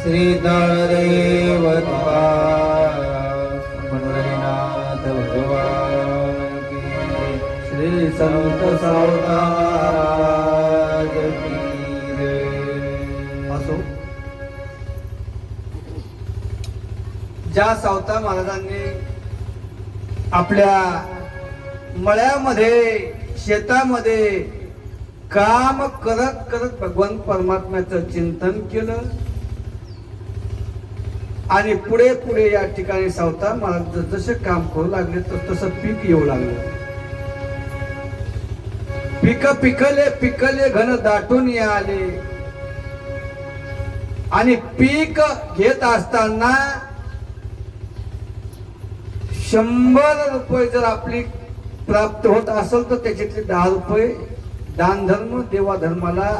श्री दळदेव पंढरीनाथ भगवान की, श्री संत सावताराज की जय. असो, ज्या सावता महाराजांनी आपल्या मळ्यामध्ये शेतामध्ये काम करत करत भगवान परमात्म्याचं चिंतन केलं आणि पुढे पुढे या ठिकाणी सावता महाराज जसे काम करू लागले तसं पीक येऊ लागलं. पीक पिकले पिकले घन दाटून आले आणि पीक घेत असताना 100 रुपये जर आपली प्राप्त होत असेल तर त्याच्यातले 10 रुपये दान धर्म देवा धर्माला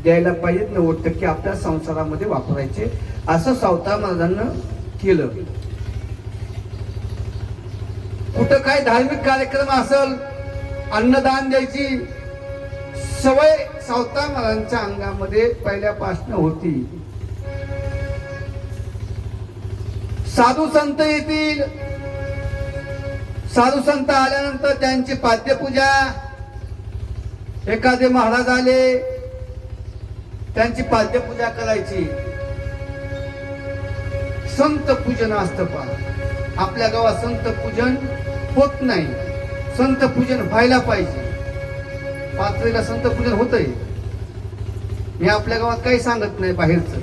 द्यायला पाहिजे. 90% आपल्या संसारामध्ये वापरायचे असं सावता महाराजांना केलं. कुठं काय धार्मिक कार्यक्रम असेल अन्नदान द्यायची सवय सावता महाराजांच्या अंगामध्ये पहिल्यापासून होती. साधू संत येतील, साधू संत आल्यानंतर त्यांची पाद्यपूजा, एखादे महाराज आले त्यांची पाद्यपूजा करायची. संत पूजन असतं पहा. आपल्या गावात संत पूजन होत नाही. संत पूजन व्हायला पाहिजे. पात्रीला संत पूजन होतंय. मी आपल्या गावात काही सांगत नाही बाहेरचं.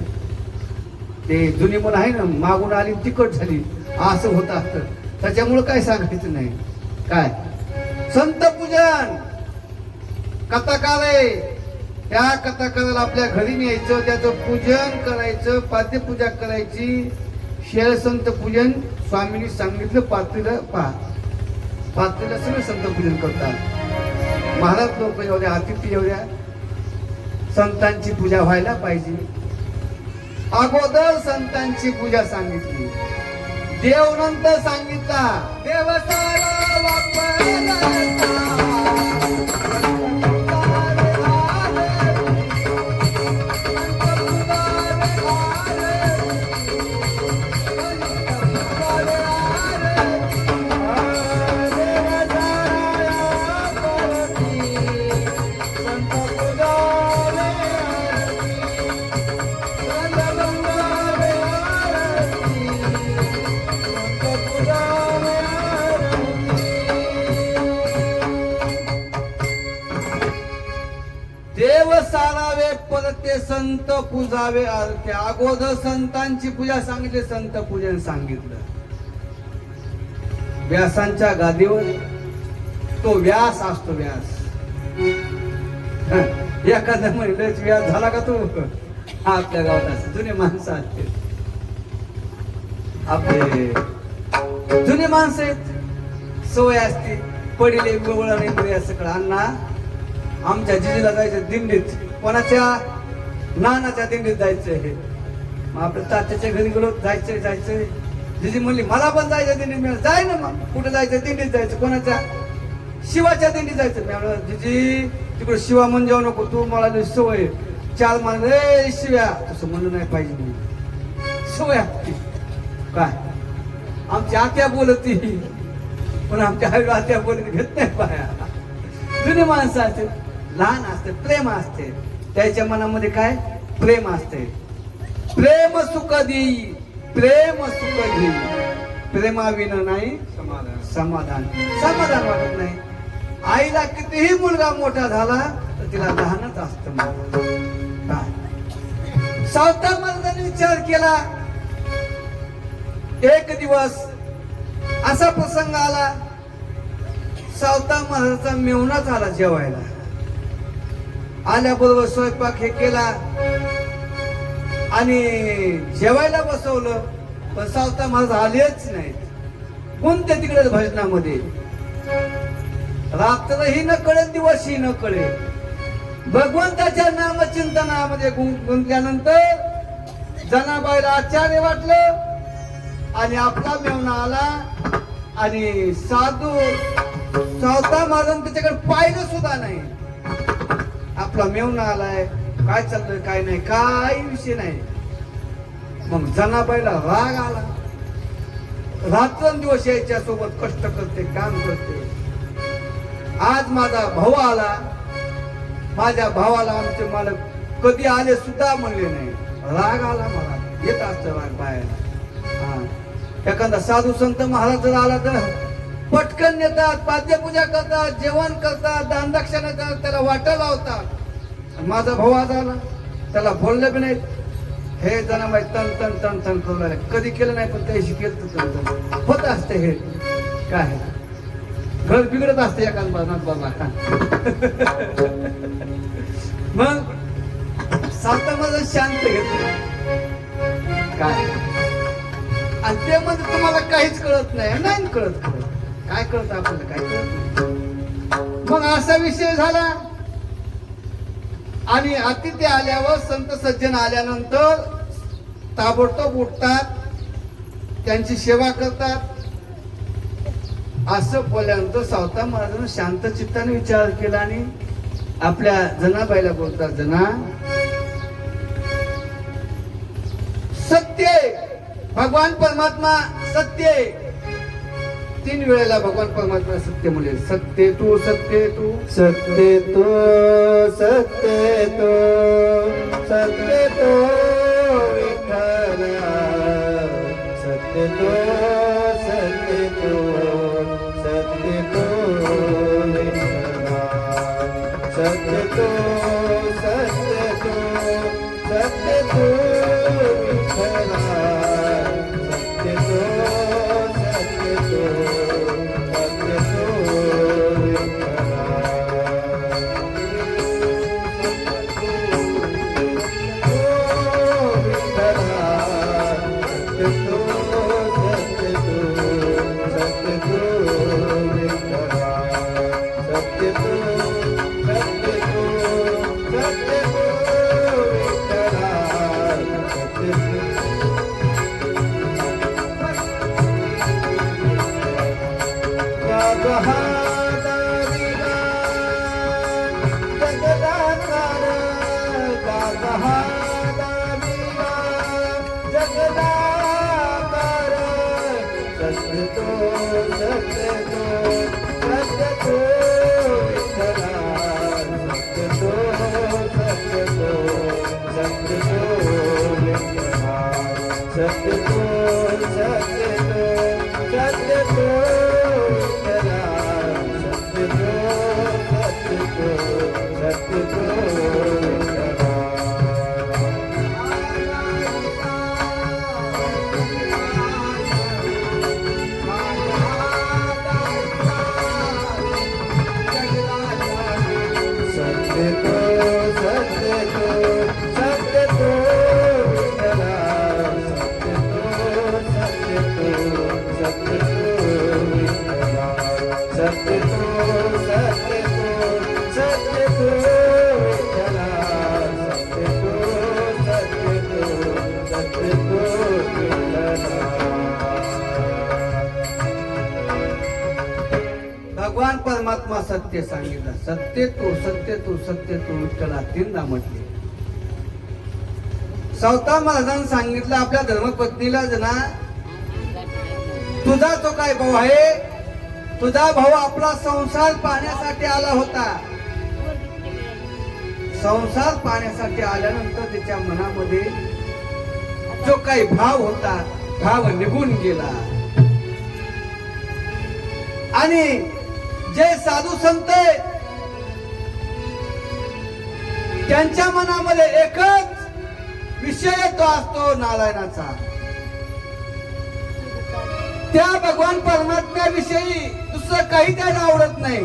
ते जुनी मुलं आहे ना, मागून आली तिकट झाली असं होत असतं. त्याच्यामुळे काय सांगायचं नाही. काय संत पूजन कथाकार आहे, त्या कथाकाराला आपल्या घरी न्यायचं, त्याचं पूजन करायचं, पाद्यपूजा करायची. शेळ संत पूजन स्वामींनी सांगितलं. पात्रीला पहा, पात्रीला सगळं संत पूजन करतात. महाराज लोक एवढ्या, अतिथी एवढ्या, संतांची पूजा व्हायला पाहिजे. अगोदर संतांची पूजा सांगितली, देव नंतर सांगितला. देव सारा वापरला. देव सारावे परते संत पूजावे आरते. अगोदर संतांची पूजा सांगितली, संत पूजन सांगितलं. व्यासांच्या गादीवर तो व्यास असतो. व्यास एखाद्या महिलेच व्यास झाला का तो? आपल्या गावात असते जुने माणसं असते. आपले जुने माणसं आहेत, सवय असते. पडिले गोवळा नाही असं सगळं. अण्णा आमच्या जिजीला जायचं दिंडीत, कोणाच्या नानाच्या दिंडीत जायचं हे. मग आपल्या तात्याच्या घरी गेलो, जायचंय. जिजी म्हणली मला पण जायचं दिंडीत. जाय ना मग, कुठं जायचं? दिंडीत जायचं. कोणाच्या? शिवाच्या दिंडीत जायचं. मी म्हणलं जिजी तिकडे शिवा म्हणून जाऊ नको, तू मला सवय. चार म्हणलं रे शिव्या, तसं म्हणलं नाही पाहिजे म्हणून. सवय असते काय? आमची आत्या बोलती, पण आमच्या आई आत्या बोलत घेत नाही पाया. जुने माणसं असते, लहान असते, प्रेम असते. त्याच्या मनामध्ये काय? प्रेम असते. प्रेम सुख देई, प्रेम सुख देई. प्रेमाविना नाही समाधान. समाधान वाटत नाही. आईला कितीही मुलगा मोठा झाला तर तिला लहानच असत. सावता महाराजांनी विचार केला. एक दिवस असा प्रसंग आला, सावता महाराजांचा मेहुणाच आला जेवायला. आल्याबरोबर स्वयंपाक हे केला आणि जेवायला बसवलं. पण सावता महाराज आलेच नाहीत. कोणत्या तिकडे भजनामध्ये. रात्रही न कळे, दिवसही न कळे. भगवंताच्या नामचिंतनामध्ये गुंतल्यानंतर जनाबाईला आश्चर्य वाटलं आणि आपला मेहुणा आला आणि सावता महाराज त्याच्याकडे पाहिलं सुद्धा नाही. आपला मेहुणा आलाय, काय चाललंय काय नाही, काही विषय नाही. मग जनाबाईला राग आला. रात्रंदिवस यायच्या सोबत कष्ट करते, काम करते. आज माझा भाऊ आला, माझ्या भावाला आमचे मालक कधी आले सुद्धा म्हणले नाही. राग आला मला. येत असतं राग बाहेर. एखादा साधू संत महाराज जर आला तर पटकन नेतात, पाद्यपूजा करतात, जेवण करतात, दान दक्षिणा करतात, त्याला वाटा लावतात. माझा भाऊ आज आला, त्याला बोललं बी नाही. हे जनाबाई तन तन तन तन करू लागले. कधी केलं नाही पण त्याशी केलं तन तन होत असते. हे काय घर बिघडत असते एखाद बाबा. मग सावता माझं शांत घेतलं काय. आणि ते म्हणजे तुम्हाला काहीच कळत नाही कळत. काय कळत आपल्याला? काय कळत. मग असा विषय झाला आणि अतिथी आल्यावर संत सज्जन आल्यानंतर ताबडतोब उठतात, त्यांची सेवा करतात. असं बोलल्यानंतर सावता महाराजांनी शांत चित्ताने विचार केला आणि आपल्या जनाबाईला बोलतात, जना सत्य आहे, भगवान परमात्मा सत्य आहे. 3 वेळेला भगवान परमात्मा सत्य म्हणले. सत्य तू सत्य तू सत्य तो सत्य तो सत्य तो विठ्ठल सत्य तो सत्य तो सत्य तो विठ्ठल सत्य तो सत्य तो सत्य तो विठ्ठल सत्य तो सत्य तो सत्य तो भगवान परमात्मा सत्य सांगितलं. सत्य तू सत्य तू सत्य तू विठ्ठला 3दा म्हटले. 4था महाराजांनी सांगितलं आपल्या धर्मपत्नीला, जना तुझा तो काय भाऊ आहे, तुझा भाऊ आपला संसार पाहण्यासाठी आला होता. संसार पाहण्यासाठी आल्यानंतर त्याच्या मनामध्ये जो काही भाव होता, भाव निघून गेला. आणि जे साधू संत त्यांच्या मनामध्ये एकच विषय तो असतो नारायणाचा. त्या भगवान परमात्म्याविषयी दुसरं काही त्याला आवडत नाही.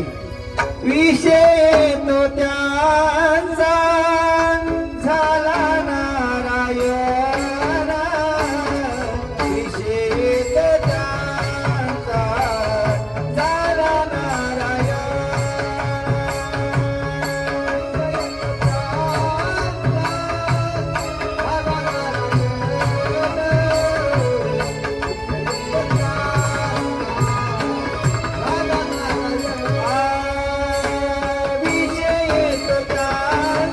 विषय तो त्यांचा झाला नारायण विषय तो त्यांचा झाला नारायण विषय तो त्यांचा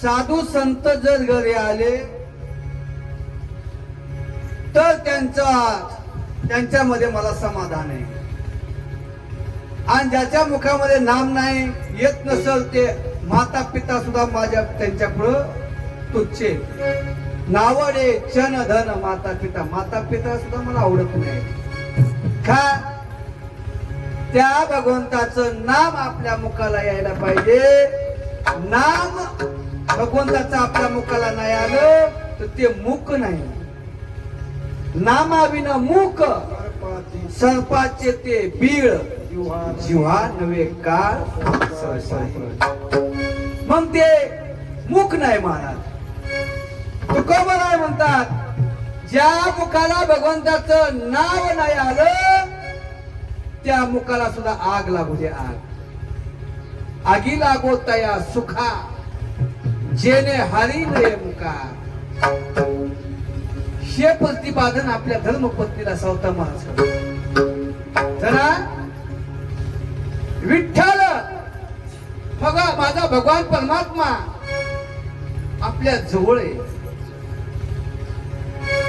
साधू संत जर घरी आले तर त्यांच्यामध्ये मला समाधान आहे. आणि ज्याच्या मुखामध्ये नाम नाही येत नसल ते माता पिता सुद्धा माझ्या त्यांच्या पुढं तुच्छे. नावडे चन धन माता पिता सुद्धा मला आवडत नाही. का? त्या भगवंताचं नाम आपल्या मुखाला यायला पाहिजे. नाम भगवंताचं आपल्या मुखाला नाही आलं तर ते मुख नाही. नामाविना मुख सर्पाचे ते बीळ जिव्हा नव्हे काळ. मग ते मुख नाही महाराज. तुकोबराय म्हणतात ज्या मुखाला भगवंताचं नाव नाही आलं त्या मुखाला सुद्धा आग लागू दे. आगी लागो तया सुखा जेने हरी नये मुखा. हे प्रतिपादन आपल्या धर्मपत्नीला सावता महाराज जरा विठ्ठल बघा माझा भगवान परमात्मा आपल्या जवळ आहे.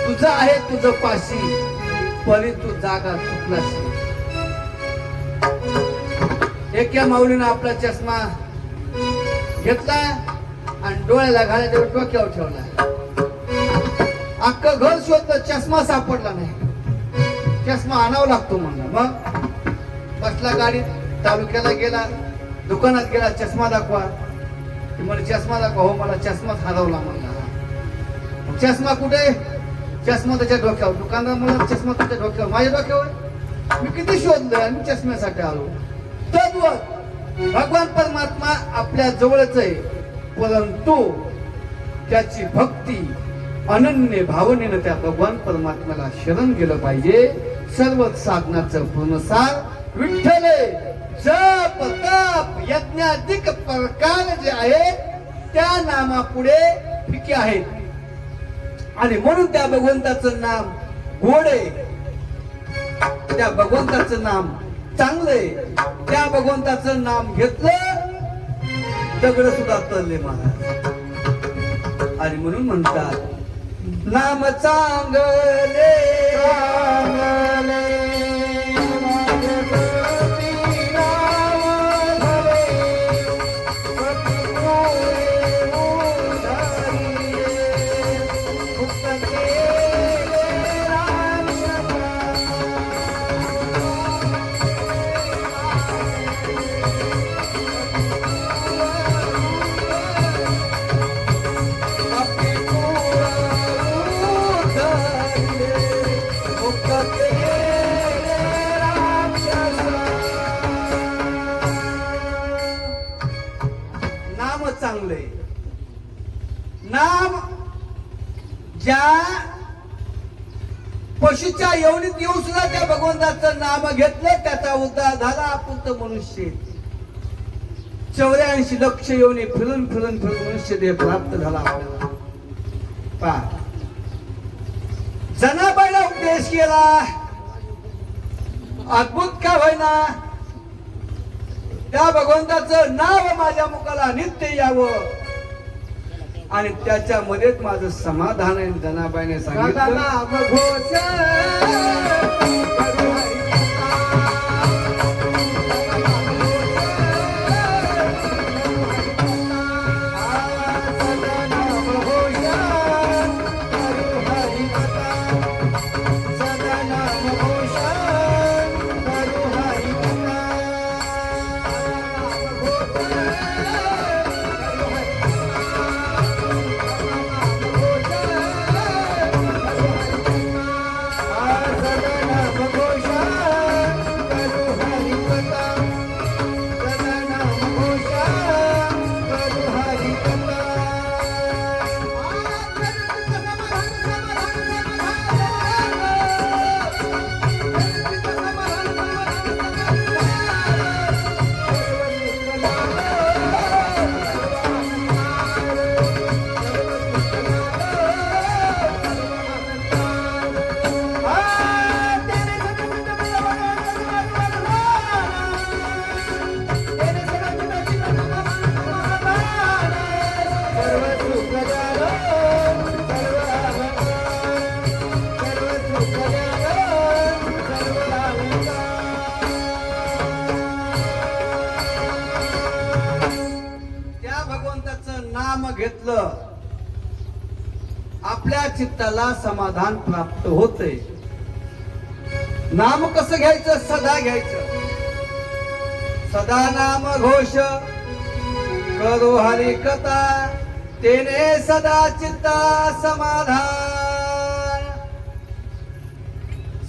तुझं आहे तुझं पाशी परी तू जागा चुकलाशी. एका माऊलीनं आपला चष्मा घेतला आणि डोळ्याला घालायच्या डोक्यावर ठेवला. अख्खं घर शोधलं चष्मा सापडला नाही. चष्मा आणावा लागतो म्हणला. मग बसला गाडीत तालुक्याला गेला दुकानात गेला चष्मा दाखवा. म्हणजे चष्मा दाखवा. हो मला चष्माच हरवला म्हणला. चष्मा कुठे? चष्मा त्याच्या डोक्यावर. दुकानदार म्हणला चष्मा तुझ्या डोक्यावर. माझ्या डोक्यावर? मी किती शोधलं आणि चष्म्यासाठी आलो. तद्वत भगवान परमात्मा आपल्या जवळच आहे परंतु त्याची भक्ती अनन्य भावनेनं त्या भगवान परमात्म्याला शरण गेलं पाहिजे. सर्व साधनाचं पूर्णसार विठ्ठल जप तप यज्ञाधिक प्रकार जे आहेत त्या नामापुढे फिके आहेत. आणि म्हणून त्या भगवंताचं नाम गोड आहे. त्या भगवंताचं नाम चांगलंय. त्या भगवंताचं नाम घेतलं दगड सुद्धा तरले महाराज. आणि म्हणून म्हणतात नाम चांगले चांगले चांगले. नाम ज्या पशुच्या योनीत येऊन सुद्धा त्या भगवंताचं नाम घेतलं त्याचा उद्धार झाला. आपण तर मनुष्य 84 लक्ष योनी फिरून फिरून फिरून मनुष्य देह प्राप्त झाला आपल्याला. पहा जनाबाईला उपदेश केला अद्भुत का होईना त्या भगवंताचं नाव माझ्या मुखाला नित्य यावं आणि त्याच्यामध्येच माझं समाधान आहे. जनाबाईने सांगितलं आपल्या चित्ताला समाधान प्राप्त होते. नाम कसं घ्यायचं? सदा घ्यायचं. सदा नाम घोष करो हरि कथा, तेने सदा चित्ता समाधान.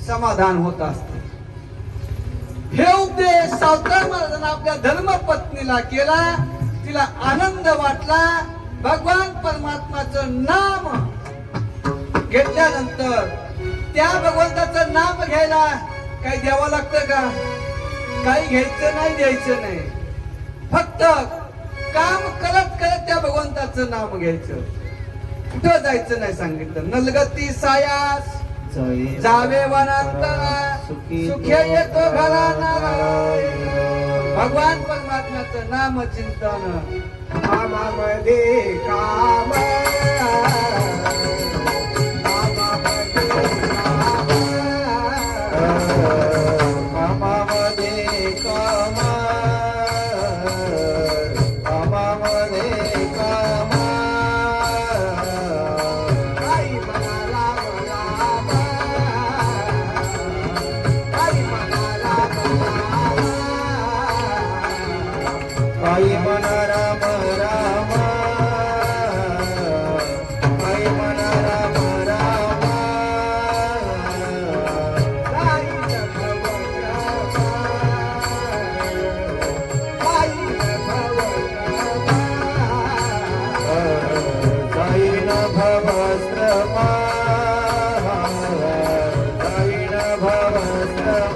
समाधान होत असते. हे उपदेश सावकार महाराजांना आपल्या धर्मपत्नीला केला. तिला आनंद वाटला. भगवान परमात्माचं नाम घेतल्यानंतर त्या भगवंताचं नाम घ्यायला काही द्यावं लागतं का? काही घ्यायचं नाही, द्यायचं नाही. फक्त काम करत करत त्या भगवंताचं नाम घ्यायचं. कुठं जायचं नाही सांगितलं. नलगती सायास जावे वनांतरा, सुखी येतो घरा नारायण. भगवान परमात्म्याचं नाम चिंतन कामामध्ये काम, कामामध्ये काम, कामामध्ये काम. आई म्हणा राम राम, आई म्हणा राम राम, आई म्हणा राम राम, आई म्हणा राम राम. जाईन भवग्राम, जाईन भवग्राम, जाईन भवग्राम.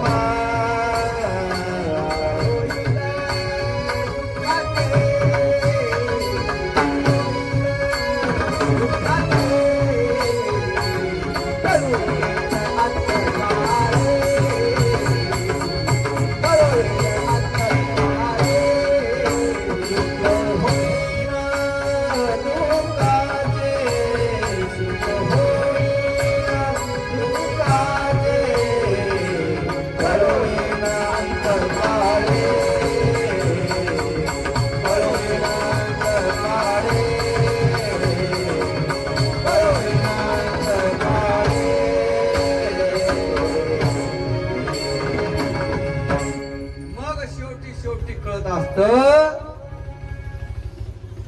शेवटी कळत असत.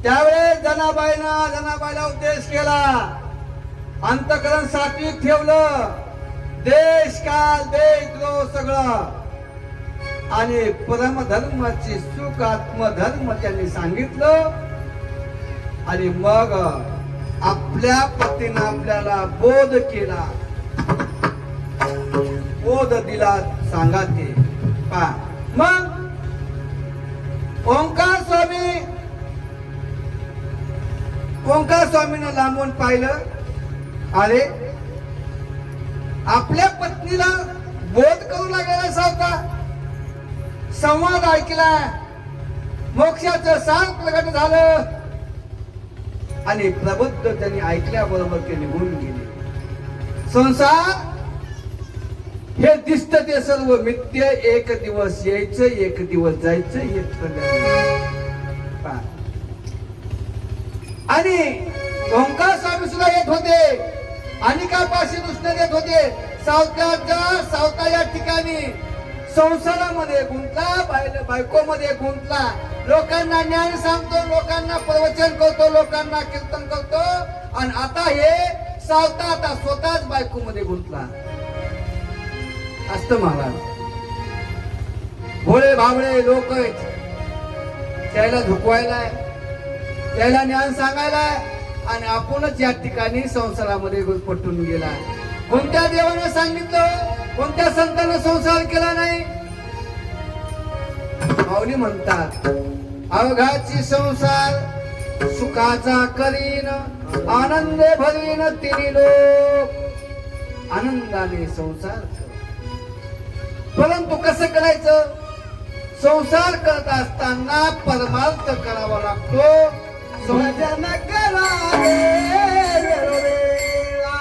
त्यावेळेस जनाबाईला उपदेश केला. अंतकरण सात्विक ठेवलं. देश काल देशद्रोह सगळं आणि परमधर्माची सुख आत्मधर्म त्यांनी सांगितलं. आणि मग आपल्या पतीनं आपल्याला बोध केला, बोध दिला. सांगा ते पा. मग ओंकार स्वामीनं लांबून पाहिलं. अरे आपल्या पत्नीला बोध करू लागलेला सावता. संवाद ऐकला. मोक्षाचं सार प्रगट झालं. आणि प्रबुद्ध त्यांनी ऐकल्याबरोबर ते निघून गेले. संसार हे दिसत ते सर्व मिथ्य. एक दिवस यायचं, एक दिवस जायचं. आणि ओंकार स्वामी सुद्धा येत होते. अनेकापाशी दुष्ण देत होते. सावता या ठिकाणी संसारामध्ये गुंतला, बायकोमध्ये गुंतला. लोकांना ज्ञान सांगतो, लोकांना प्रवचन करतो, लोकांना कीर्तन करतो. आणि आता हे सावता आता स्वतःच बायकोमध्ये गुंतला असत. महाराज भोळे भावळे लोक त्याला झुकवायलाय, त्याला ज्ञान सांगायलाय. आणि आपणच या ठिकाणी संसारामध्ये पटून गेला. कोणत्या देवानं सांगितलं? कोणत्या संतांना संसार केला नाही? माऊली म्हणतात, अवघाची संसार सुखाचा करीन, आनंदे भरीन तिन्ही लोक. आनंदाने संसार कर. परंतु कसं करायचं? संसार करत असताना परमार्थ करावा लागतो. भजन करावे वेळोवेळा,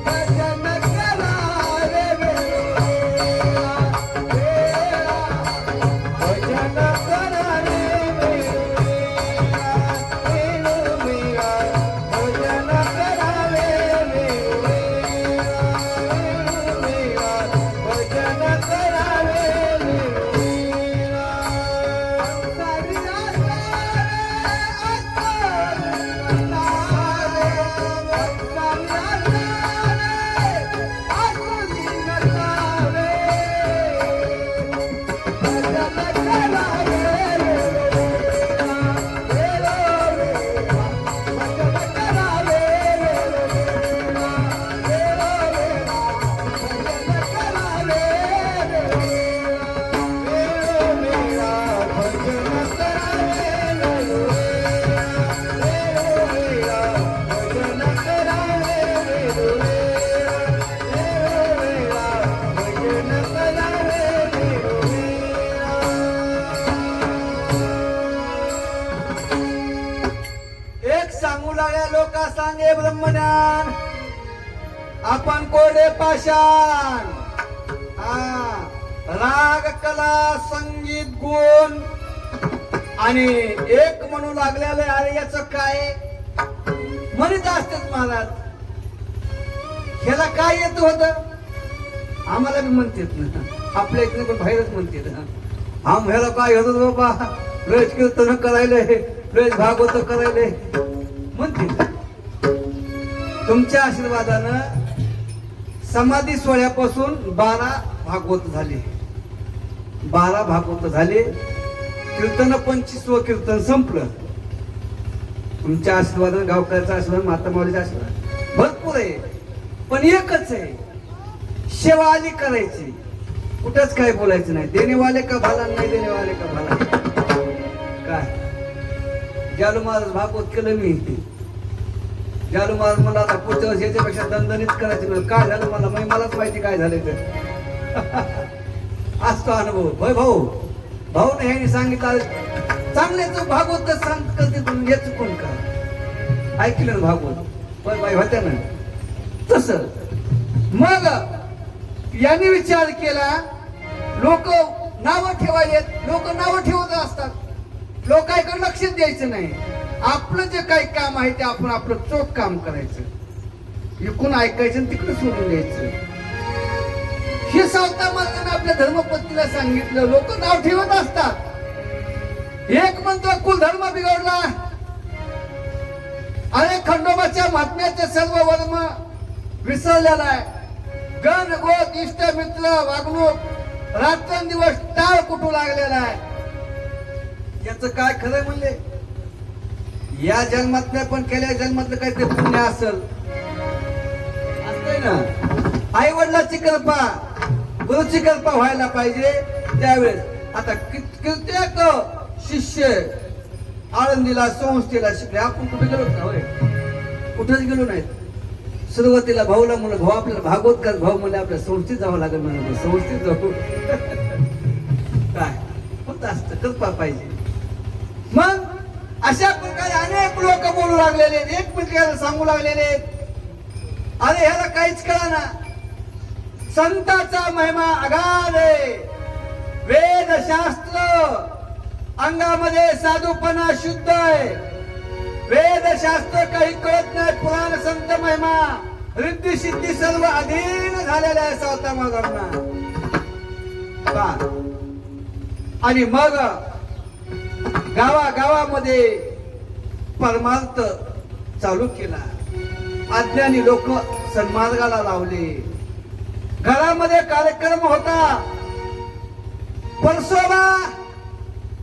भजन करावे वेळोवेळा, भजन करावे वेळोवेळा, वेळोवेळा. सांगू लागल्या लोक सांगे ब्रह्मज्ञान आपण कोरडे पाषाण. हा राग कला संगीत गुण आणि एक म्हणू लागलेलं अरे याच काय म्हणत असतात महाराज. ह्याला काय येत होत आम्हाला बी म्हणतात ना आपल्या इकडे पण बाहेरच म्हणतात आम ह्याला काय होत बाबा रोज कीर्तन करायले रोज भागवत करायले म्हणते. तुमच्या आशीर्वादानं समाधी सोहळ्यापासून 12 भागवत झाले 12 भागवत झाले. कीर्तन 25वं कीर्तन संपलं. तुमच्या आशीर्वादानं गावकऱ्याचा आशीर्वाद माता माऊलीचा आशीर्वाद भरपूर आहे. पण एकच आहे सेवा आली करायची कुठंच काय बोलायचं नाही. देणेवाले का भाला नाही देणेवाले का भाला. काय जालू महाराज भागवत केलं मी जालू महाराज मला आता पुढच्या वर्षी याच्यापेक्षा दणदणीत करायचं नाही. काय झालं मलाच माहिती काय झालं तर असतो अनुभव. होय भाऊ भाऊ नाही ह्यांनी सांगितलं चांगले तो भागवत सांग करते तुम्ही हे चुकून का ऐकलं ना भागवत पण बाई होत्या ना तस. मग यांनी विचार केला लोक नावं ठेवायलेत लोक नावं ठेवत असतात. लोकांकडे लक्ष द्यायचं नाही. आपलं जे काही काम आहे ते आपण आपलं चोख काम करायचं. इकून ऐकायचं आणि तिकडे सोडून द्यायचं. हे सावता महाराजांनी आपल्या धर्मपत्नीला सांगितलं. लोक नाव ठेवत असतात. एक म्हणतो कुलधर्म बिघडला अरे खंडोबाच्या महात्म्याचे सर्व वर्म विसरलेला आहे. गण गोत इष्ट मित्र वागणूक रात्रंदिवस टाळ कुठू लागलेला आहे. याच काय खरं म्हणले या जन्मात नाही पण केल्या जन्मातलं काही ते पुण्य असेल असतंय ना. आई वडिलाची कृपा गुरुची कृपा व्हायला पाहिजे त्यावेळेस. आता कित्येक शिष्य आळंदीला संस्थेला शिकले. आपण कुठे गेलो का होय कुठेच गेलो नाहीत. सुरुवातीला भाऊला म्हणलं भाऊ आपल्याला भागवत कर भाऊ म्हणले आपल्या संस्थेत जावं लागेल म्हणून संस्थेत जाऊ. काय होत असत कृपा पाहिजे. मग अशा प्रकारे अनेक लोक बोलू लागलेले एकमेकांना सांगू लागलेले अरे ह्याला काहीच कळा ना. संताचा महिमा अगाध आहे. वेदशास्त्र अंगामध्ये साधूपणा शुद्ध आहे. वेदशास्त्र काही कळत नाही. पुराण संत महिमा रिद्धी सिद्धी सर्व अधीन झालेल्या आहे सावता महाराजांना. आणि मग गावागावामध्ये परमार्थ चालू केला. अज्ञानी लोक सन्मार्गाला लावले. घरामध्ये कार्यक्रम होता. परसोबा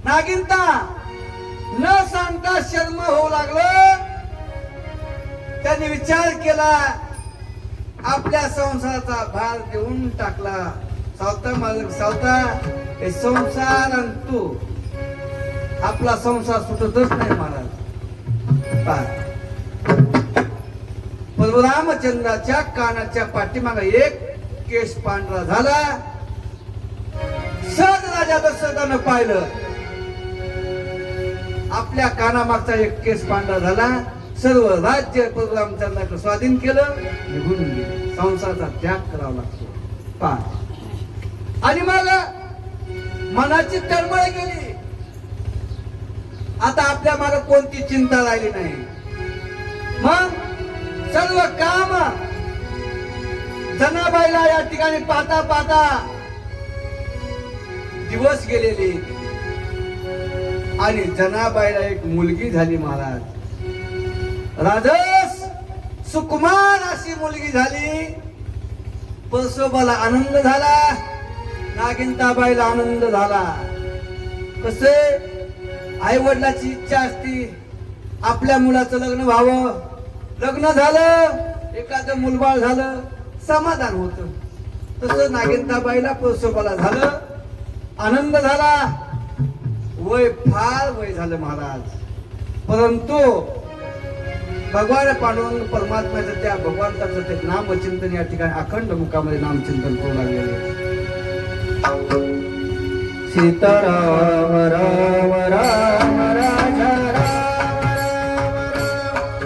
नागिनता न सांगता शर्म होऊ लागलं. त्यांनी विचार केला आपल्या संसाराचा भार देऊन टाकला. सावता हे संसार आणि तू आपला संसार सुटतच नाही महाराज. रामचंद्राच्या कानाच्या पाठीमागे एक केस पांढरा झाला. सहज राजा दशरथानं पाहिलं आपल्या कानामागचा एक केस पांढरा झाला. सर्व राज्य रामचंद्राकडे स्वाधीन केलं. निघून गेले. संसाराचा त्याग करावा लागतो. आणि मग मनाची तळमळ गेली. आता आपल्या मागे कोणती चिंता राहिली नाही. मग सर्व काम जनाबाईला या ठिकाणी पाहता पाहता दिवस गेलेले. आणि जनाबाईला एक मुलगी झाली महाराज. राजस सुकुमार अशी मुलगी झाली. परसोबाला आनंद झाला. नागिनताबाईला आनंद झाला. कसे आई वडिलाची इच्छा असती आपल्या मुलाचं लग्न व्हावं. लग्न झालं एखादं मुलबाळ झालं समाधान होत. तसं नागिनताबाईला परसोबाला झालं. आनंद झाला. वय फार वय झालं महाराज. परंतु भगवान पांडुरंग परमात्म्याचं त्या भगवंताचं ते नामचिंतन या ठिकाणी अखंड मुखामध्ये नामचिंतन करू लागलेले. सीताराम राम राम राजा राम राम राम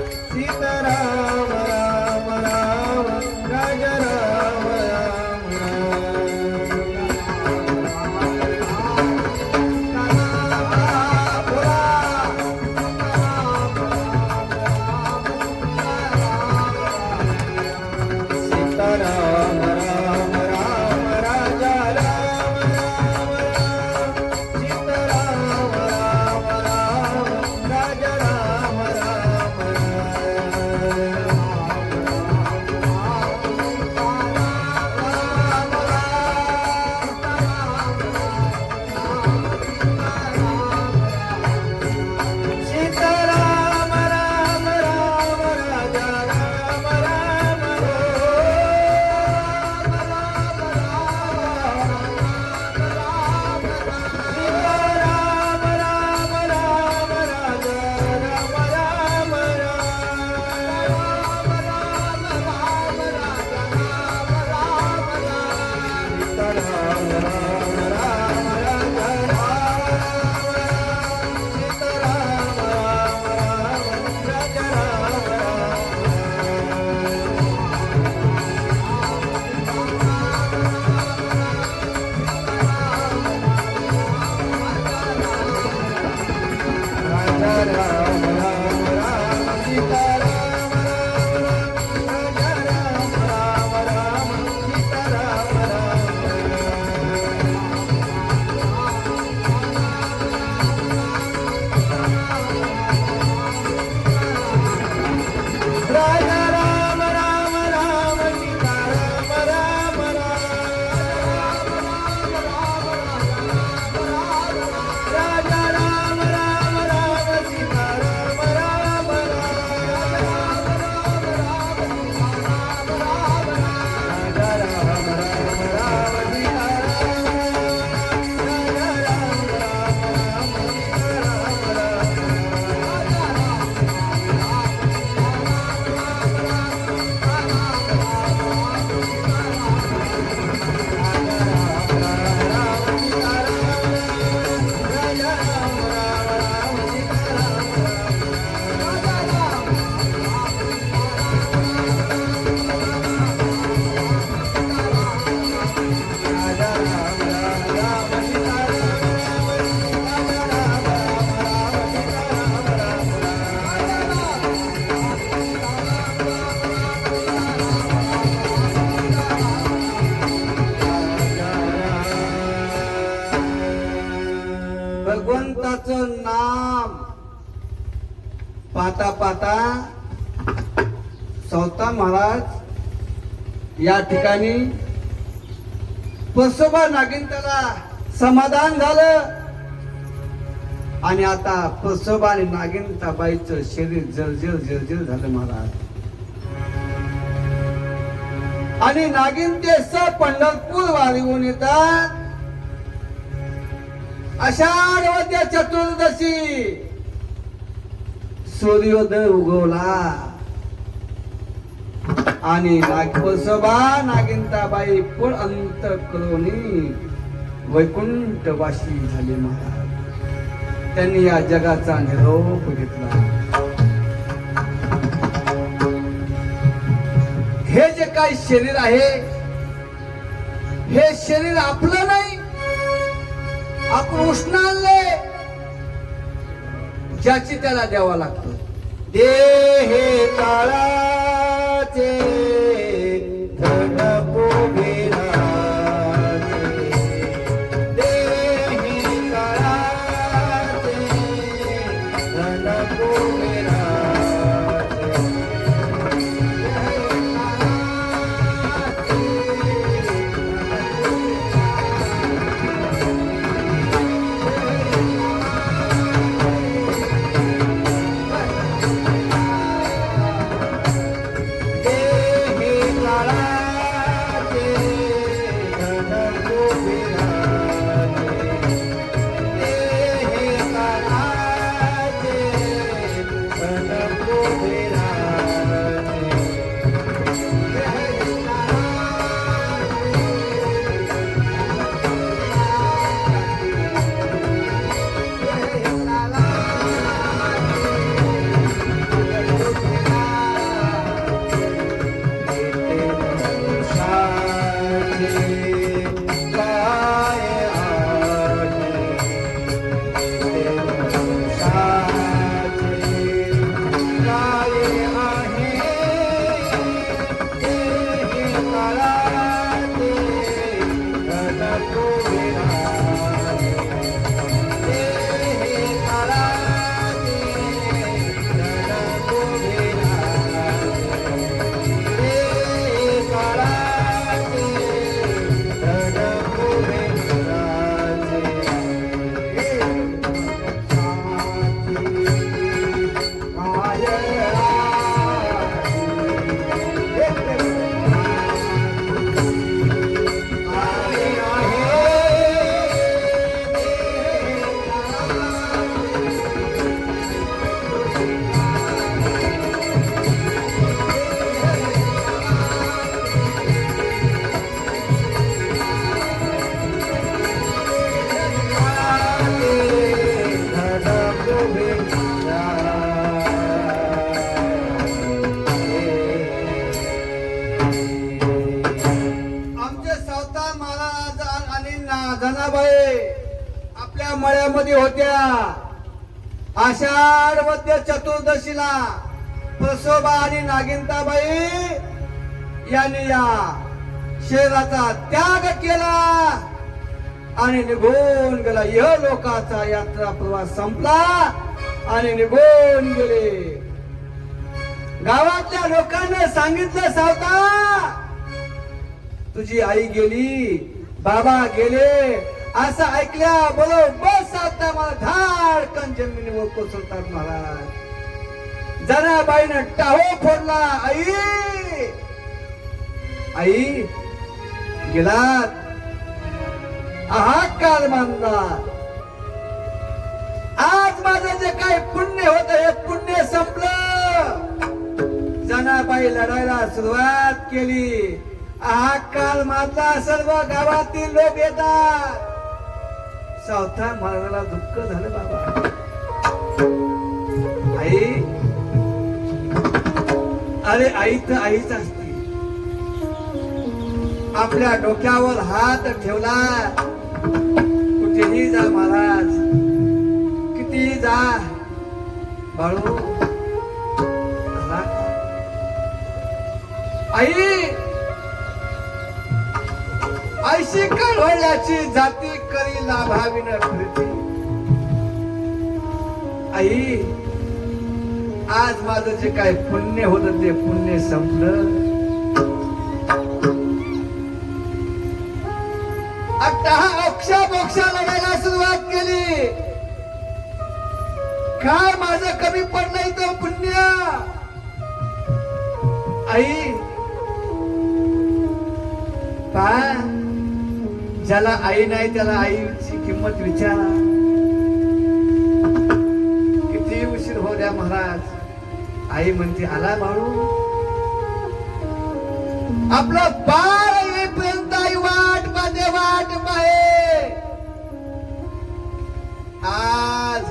पाहता पाहता सौता महाराज या ठिकाणी परसोबा नागिनताला समाधान झालं आणि आता परसोबा आणि नागिनताबाईचं शरीर जर्जर जर्जर झालं महाराज. आणि नागिन ते पंढरपूर वारीहून येतात. आषाढ वद्य चतुर्दशी सूर्योदय उगवला आणि परसोबा नागिनताबाई पण अंतःकरणी वैकुंठवासी झाले महाराज. त्यांनी या जगाचा निरोप घेतला. हे जे काही शरीर आहे हे शरीर आपलं नाही. आपण उष्णाले ज्याची त्याला द्यावा लागतो. देहे काळाचे धन पोगेराचे, देहे काळाचे धन पोगेराचे. जनाबाई आपल्या मळ्यामध्ये होत्या. आषाढ वद्य चतुर्दशीला परसोबा आणि नागिनताबाई यांनी या शरीराचा त्याग केला आणि निघून गेला. यह लोकाचा यात्रा प्रवास संपला आणि निघून गेले. गावातल्या लोकांना सांगितलं, सावता तुझी आई गेली, बाबा गेले असं ऐकल्या बरोबर सावता मला धाडकन जमिनीवर कोसळतात महाराज. जनाबाईनं टाहो फोडला. आई आई गेलात, हाहाकार मानला. आज माझं जे काही पुण्य होत हे पुण्य संपलं. जनाबाई लढायला सुरुवात केली. हाहाकार मारला. सर्व गावातील लोक येतात. सावता महाराजाला दुःख झालं. बाबा आई, अरे आई तर आईच असते. आपल्या डोक्यावर हात ठेवला. कुठेही जा महाराज, कितीही जा बाळू. आई ऐशी कळवल्याची जाती करी लाभाविन प्रीती. आई आज माझं जे काय पुण्य होतं ते पुण्य संपलं. आता हा मोक्षा लगायला सुरुवात केली. काय माझं कमी पडलंय तो पुण्य. आई पहा, ज्याला आई नाही त्याला आईची किंमत विचारा. किती उशीर हो द्या महाराज. आई म्हणते आला भाऊ. आपलं बाळ येईपर्यंत आई वाट पाहे. आज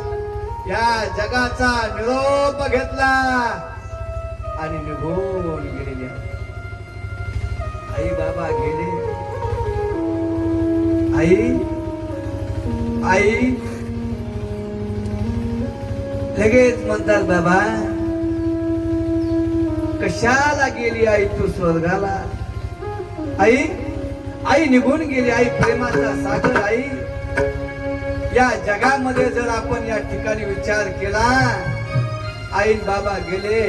या जगाचा निरोप घेतला आणि निघून गेलेल्या आई बाबा गेले. आई लगेच म्हणतात बाबा कशाला गेली आई तू स्वर्गाला. आई निघून गेली. आई प्रेमाचा सागर. आई या जगामध्ये जर आपण या ठिकाणी विचार केला आई बाबा गेले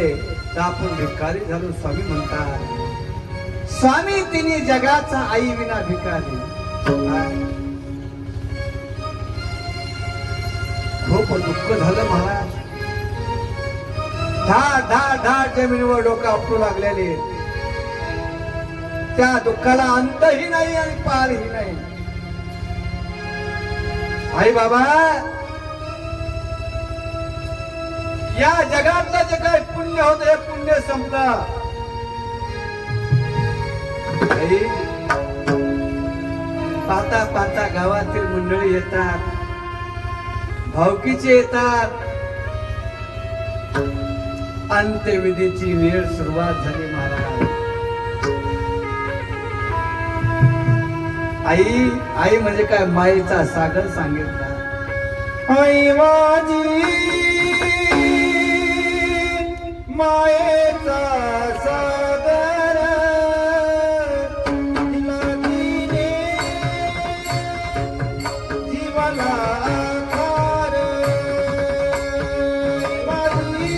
तर आपण भिकारी झालो. स्वामी म्हणतात स्वामी तिने जगाचा आई विना भिकारी. खूप दुःख झालं महाराज. धाड जमिनीवर डोकं आपटू लागलेले. त्या दुःखाला अंतही नाही आणि पारही नाही. आई बाबा या जगातलं जे काही पुण्य होत हे पुण्य संपलं. पाहता पाहता गावातील मंडळी येतात, भावकीचे येतात. अंत्यविधीची वेळ सुरुवात झाली महाराज. आई म्हणजे काय माईचा सागर सांगितला. आई माझी मायेचा सागर तिला तिने जीवाला आधार. माझी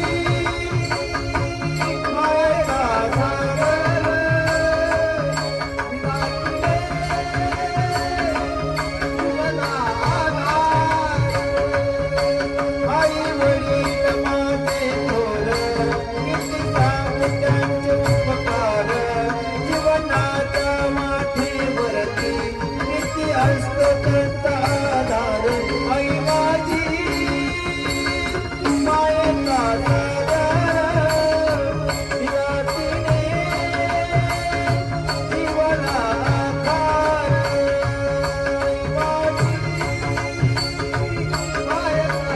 मायेचा सागर तिला जीवाला आधार. आई वडील माझे थोर किती सांगू त्यांचे उपकार. जीवनाच्या माथेवरती किती असतो त्यांचा आधार. आई माझी मायेचा सागर तिला तिने जीवाला आधार. आई माझी मायेचा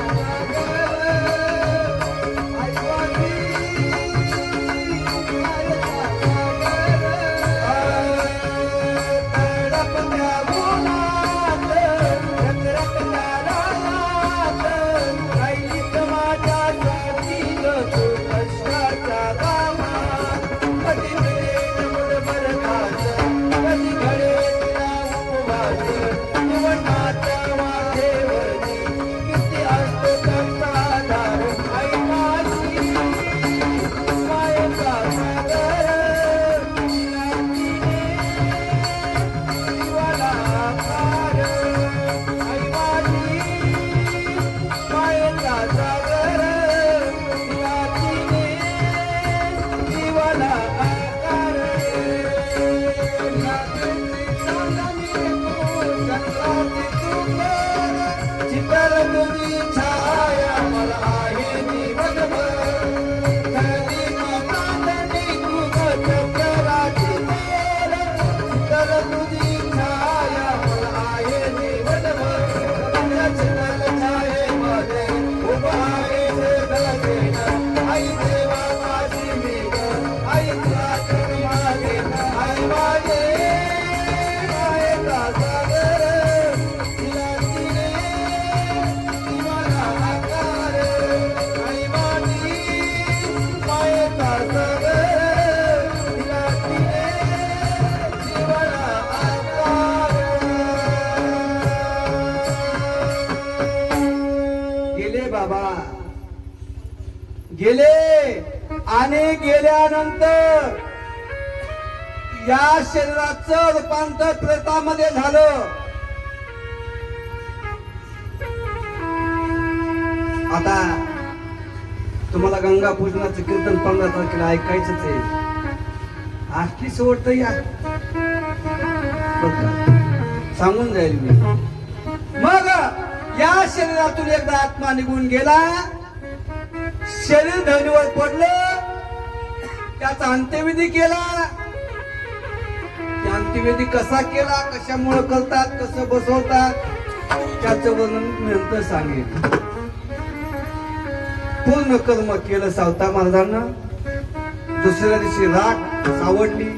गेले आणि गेल्यानंतर या शरीराचं रूपांतर प्रेतामध्ये झालं. आता तुम्हाला गंगा पूजनाचं कीर्तन 15 तारखेला ऐकायचंच आहे. आजची शेवट या सांगून जाईल मी. मग या शरीरातून एकदा आत्मा निघून गेला, शरीर धरणीवर पडलं, त्याचा अंत्यविधी केला. त्या अंत्यविधी कसा केला, कशामुळे करतात, कसं बसवतात, त्याचं वर्णन नंतर सांगेल. पूर्ण कर्म केलं सावता महाराजांना. दुसऱ्या दिवशी राख सावडली,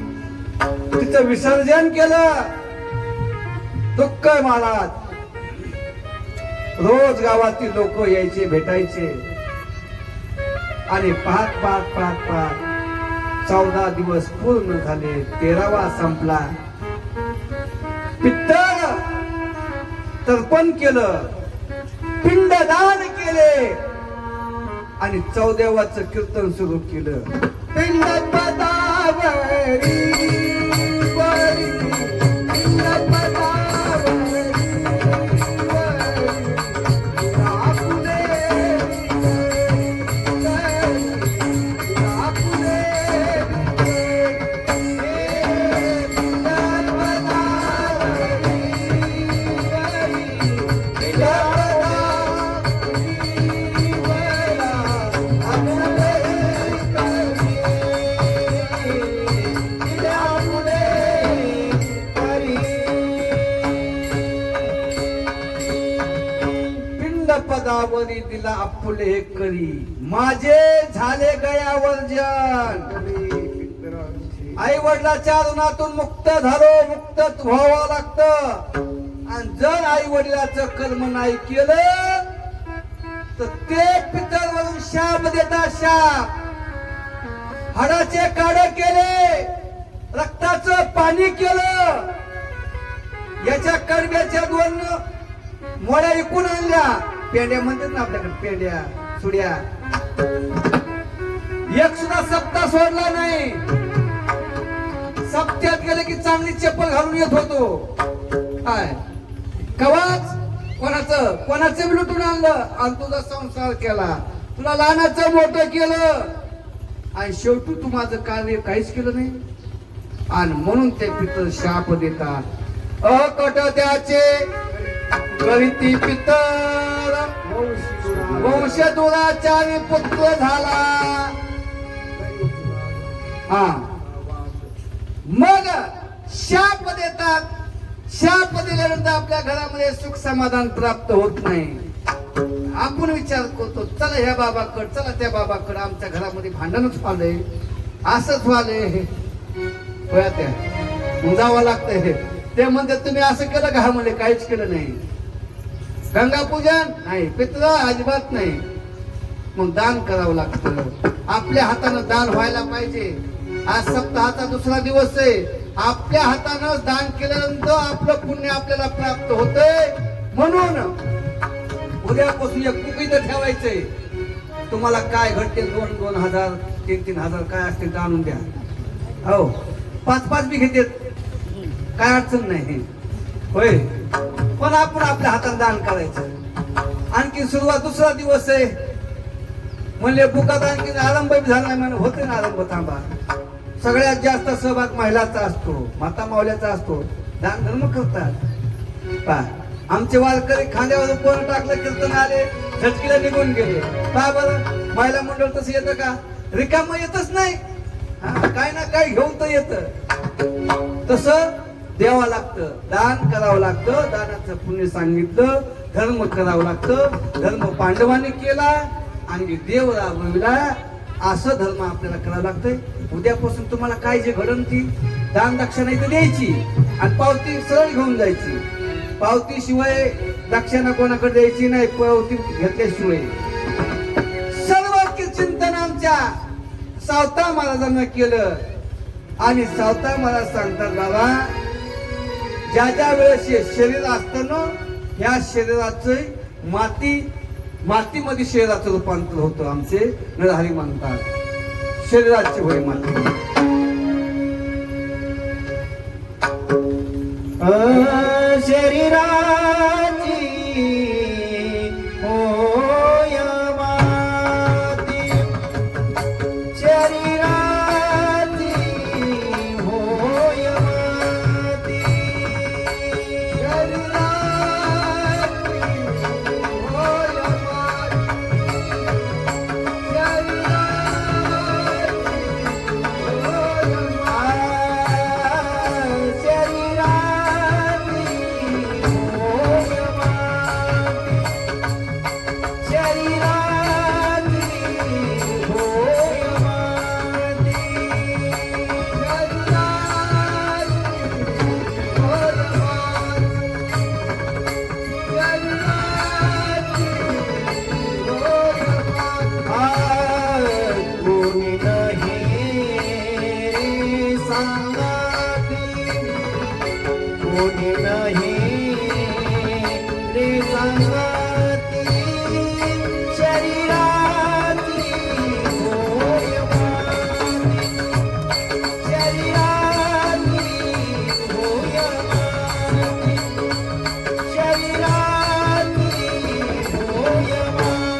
तिचं विसर्जन केलं. दुःख महाराज रोज गावातील लोक यायचे, भेटायचे. आणि पाहत पाहत पाहत पाहत 14 दिवस पूर्ण झाले. 13वा संपला. पित्तर तर्पण केलं, पिंडदान केले आणि 14वाचं कीर्तन सुरू केलं. पिंड पदावरी वरी, पिंड पदावरी वरी, रापुले रापुले पिंड पदावरी वरी, पिंड पदावरी दिला आपुले करी, माझे झाले गया वर्जन. आई वडिलाच्या ऋणातून मुक्त झालो, मुक्त व्हावं लागतं. आणि जर आई वडिलाचं कर्म नाही केलं तर ते पितरवरून शाप देतात. शाप हाडाचे काढे केले, रक्ताचं पाणी केलं, याच्या कडब्याच्या 2 मोड्या इकून आणल्या. पेंड्या म्हणतात ना आपल्याकडे, पेंड्या सुड्या. एक सुद्धा सप्ताह सोडला नाही. सप्त्यात गेले की चांगली चप्पल घालून येत होतो. काय कवाच कोणाचं लुटून आणलं आणि तुझा संसार केला, तुला लहानाचं मोठं केलं आणि शेवटी तू माझं कार्य काहीच केलं नाही. आणि म्हणून ते पितर शाप देतात. अकट त्याचे करीती पितर, वंश दुराचारी पुत्र झाला. हा मग शाप देतात. शाप दिल्यानंतर आपल्या घरामध्ये सुख समाधान प्राप्त होत नाही. आपण विचार करतो, चला ह्या बाबाकड, चला त्या बाबाकड, आमच्या घरामध्ये भांडणच व्हालंय, असंच व्हालंय, जावं लागतंय. ते म्हणते तुम्ही असं केलं का? म्हणजे काहीच केलं नाही. गंगा पूजन नाही, पित्र अजिबात नाही. मग दान करावं लागतं. आपल्या हातानं दान व्हायला पाहिजे. आज सप्ताहाचा 2रा दिवस आहे. आपल्या हातानं दान केल्यानंतर आपलं पुण्य आपल्याला प्राप्त होतंय. म्हणून उद्यापासून एक बुक इथं ठेवायचंय. तुम्हाला काय घडते 2-2 हजार 3-3 हजार काय असतील तर आणून द्या. हो 5-5 बी घेते, काय अडचण नाही. होय, पण आपण आपल्या हाताने दान करायचं. आणखी सुरुवात 2रा दिवस आहे म्हणले बुकात आणखी आरंभ झाला नाही. म्हणून होते ना आरंभ. थांबा. सगळ्यात जास्त सहभाग महिलाचा असतो, माता मावल्याचा असतो. दान धर्म करतात. पा आमचे वारकरी खांद्यावर कोण टाकलं, कीर्तन आले, झटकीला निघून गेले. पा बरं महिला मंडळ तसं येतं का? रिकाम येतच नाही. काय ना काय घेऊन तर येत. तसं द्यावं लागतं, दान करावं लागतं. दानाचं पुण्य सांगितलं. धर्म करावं लागतं. धर्म पांडवांनी केला आणि देव राबविला. असं धर्म आपल्याला करावं लागतंय. उद्यापासून तुम्हाला काय जे घडण ती दान दक्षिणा इथं द्यायची आणि पावती सरळ घेऊन जायची. पावती शिवाय दक्षिणा कोणाकडे द्यायची नाही. पावती घेतल्याशिवाय. सर्व चिंतन आमच्या सावता महाराजांना केलं. आणि सावता महाराज सांगतात, बाबा ज्या ज्या वेळेस शरीर असतं ना, ह्या शरीराचं माती मातीमध्ये शरीराचं रूपांतर होतं. आमचे नरहरी म्हणतात शरीराची होय माती. शरीराची होय माती, शरीराची होय माती, शरीराची होय कोणी नाही रे संगती, शरीराची होय माती, शरीराची होय माती, शरीराची होय माती,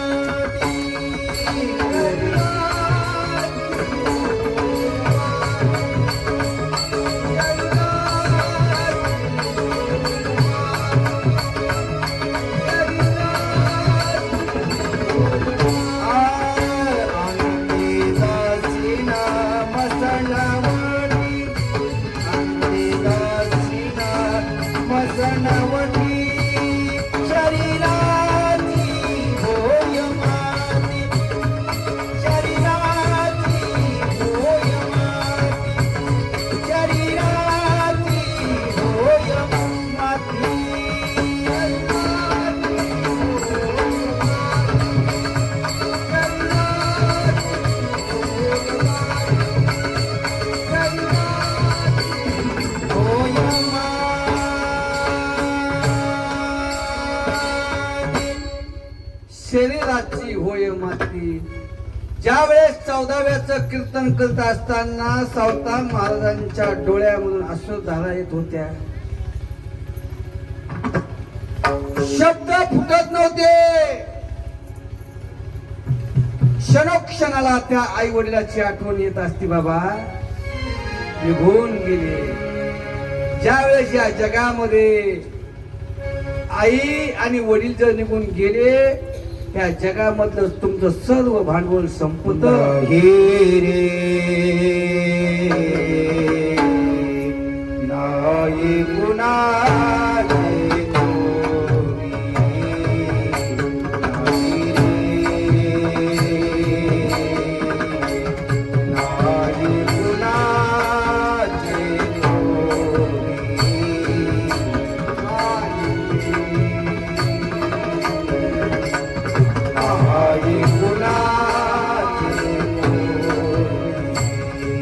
मसनवटी, शरीराची होय माती, शरीराची होय माती, शरीराची होय माती, शरीराची होय माती. ज्या वेळेस 14व्याचं कीर्तन करत असताना सावता महाराजांच्या डोळ्यामधून अश्रुधारा येत होत्या. शब्द फुटत नव्हते. क्षणोक्षणाला त्या आई वडिलाची आठवण येत असती. बाबा निघून गेले. ज्या वेळेस या जगामध्ये आई आणि वडील जर निघून गेले, त्या जगामधलं तुमचं सर्व भांडवल संपत. नाही कुणाचे दोरी, नाही कुणाचे दोरी, नाही कुणाचे दोरी.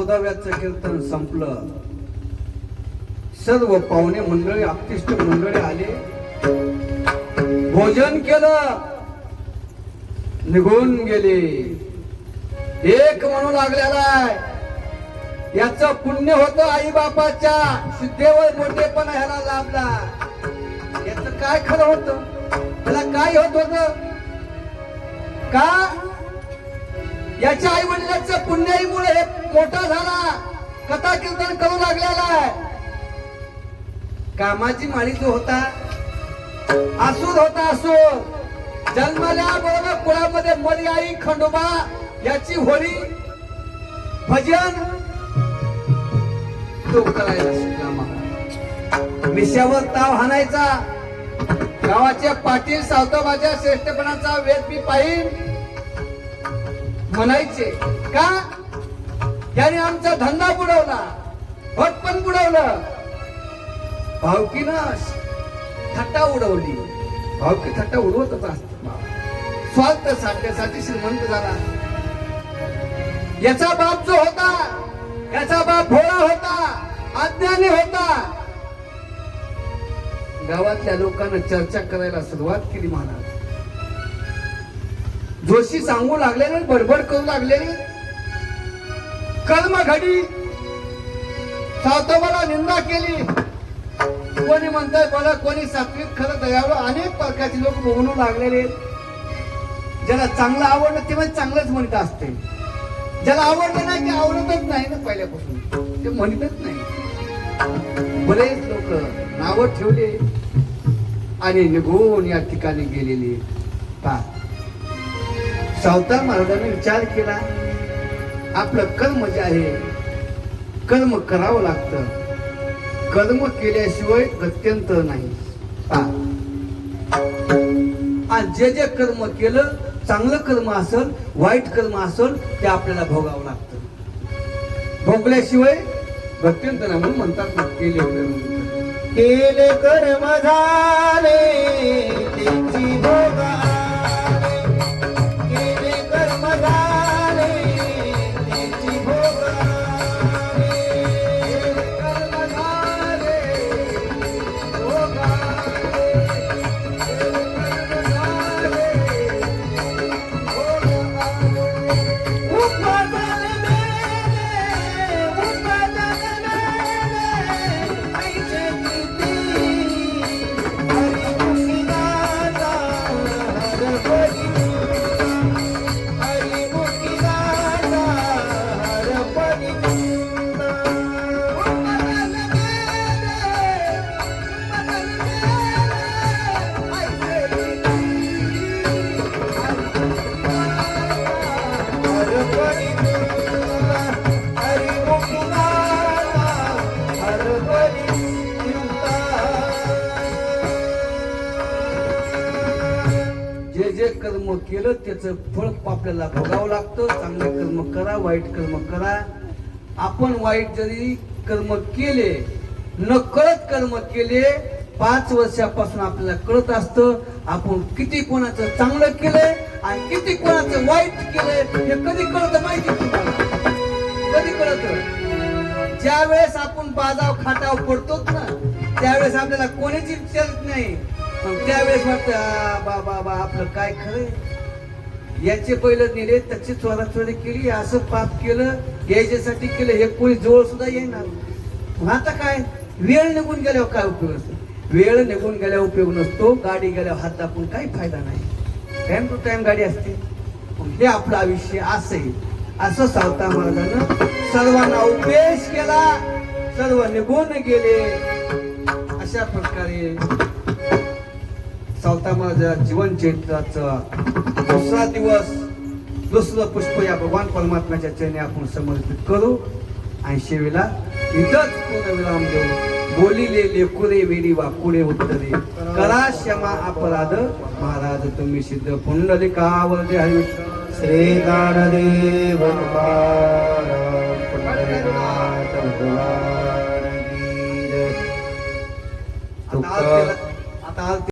14व्याचं कीर्तन संपलं. सर्व पाहुणे मंडळी आपतिष्ट मंडळी आले, भोजन केलं, निघून गेले. एक म्हणू लागलेला आहे, याचं पुण्य होतं आई बापाच्या शुद्धेवर मोठेपणा ह्याला लाभला. याचं काय खरं होतं, त्याला काय होत होत का? याच्या आई वडिलांचं पुण्याईमुळे हे मोठा झाला, कथा कीर्तन करू लागलेला आहे. कामाची माळी जो होता, आसूर होता, आसूर जन्मल्याबरोबर कुळामध्ये मरी आई खंडोबा याची होळी भजन तो करायला शिकला. महाराज मिशावर ताव हाणायचा, गावाच्या पाटील सावताबाच्या श्रेष्ठपणाचा वेद मी पाहिन म्हणायचे. का? त्याने आमचा धंदा बुडवला, भटपण बुडवलं, भावकीनं थट्टा उडवली. भावकी थट्टा उडवतच असत. स्वार्थ साधण्यासाठी श्रीमंत झाला. याचा बाप जो होता, याचा बाप भोळा होता, अज्ञानी होता. गावातल्या लोकांना चर्चा करायला सुरुवात केली. महाराज जोशी सांगू लागलेले, बडबड करू लागलेले, कर्म घडी सावतोबाला निंदा केली. कोणी म्हणताय बोला, कोणी सात्विक, खरं दयाळू, अनेक प्रकारचे लोक बघू लागलेले. ज्याला चांगलं आवडलं ते म्हणजे चांगलंच म्हणत असते, ज्याला आवडलं नाही ते आवडतच नाही ना, पहिल्यापासून ते म्हणतच नाही. बरेच लोक नावं ठेवले आणि निघून या ठिकाणी गेलेले. सावता महाराजांनी विचार केला, आपलं कर्म जे आहे, कर्म करावं लागतं, कर्म केल्याशिवाय गत्यंतर नाही. आणि जे जे कर्म केलं, चांगलं कर्म असेल, वाईट कर्म असेल, ते आपल्याला भोगावं लागतं. भोगल्याशिवाय गत्यंतर नाही. म्हणून म्हणतात ना, केले कर्म, केले कर्म झाले त्यांची भोग आले. केले कर्म झाले त्यांची भोग आले. कर्म झाले, भोग आले. उपदन मेले, उपदन मेले, ऐचे किती हरिमुखी दाता हरपती तुला. हरिमुखी दाता हरपती तुला. उपदन मेले, उपदन मेले, ऐचे जे जे कर्म केलं त्याचं फळ आपल्याला भोगावं लागतं. चांगले कर्म करा, वाईट कर्म करा. आपण वाईट जरी कर्म केले, नकळत कर्म केले, 5 वर्षापासून आपल्याला कळत असतं आपण किती कोणाचं चांगलं केलंय आणि किती कोणाचं वाईट केलंय. हे कधी कळत माहिती तुम्हाला? कधी कळत? ज्या वेळेस आपण बाजाव खाटाव पडतोच ना, त्यावेळेस आपल्याला कोणीच विचारत नाही. त्यावेळेस वाटतं बा आपलं काय खरंय, याचे पहिलं नेले, त्याची चोराचोरी केली, असं पाप केलं, याच्यासाठी केलं, हे कोणी जवळ सुद्धा येणार. आता काय, वेळ निघून गेल्यावर काय उपयोग असतो? वेळ निघून गेल्यावर उपयोग नसतो. गाडी गेल्यावर हात दाखवून काही फायदा नाही. टाइम टू टाइम गाडी असते. हे आपलं आयुष्य असं आहे. असं सावता महाराजांना सर्वांना उपदेश केला, सर्व निघून गेले. अशा प्रकारे सावता महाराजा जीवन चरित्राचा दुसरा दिवस, दुसरं पुष्प या भगवान परमात्म्याच्या चरणी आपण समर्पित करू आणि शेवेला इथंच पूर्ण विराम देऊ. बोलिले लेकुरे वेडी वाकुडे उत्तरे, करा क्षमा अपराध महाराज तुम्ही सिद्ध. पुंडलिकावर जे हरी श्री ज्ञानदेव पुंडरीकाठ भगवान की जय. आता आरती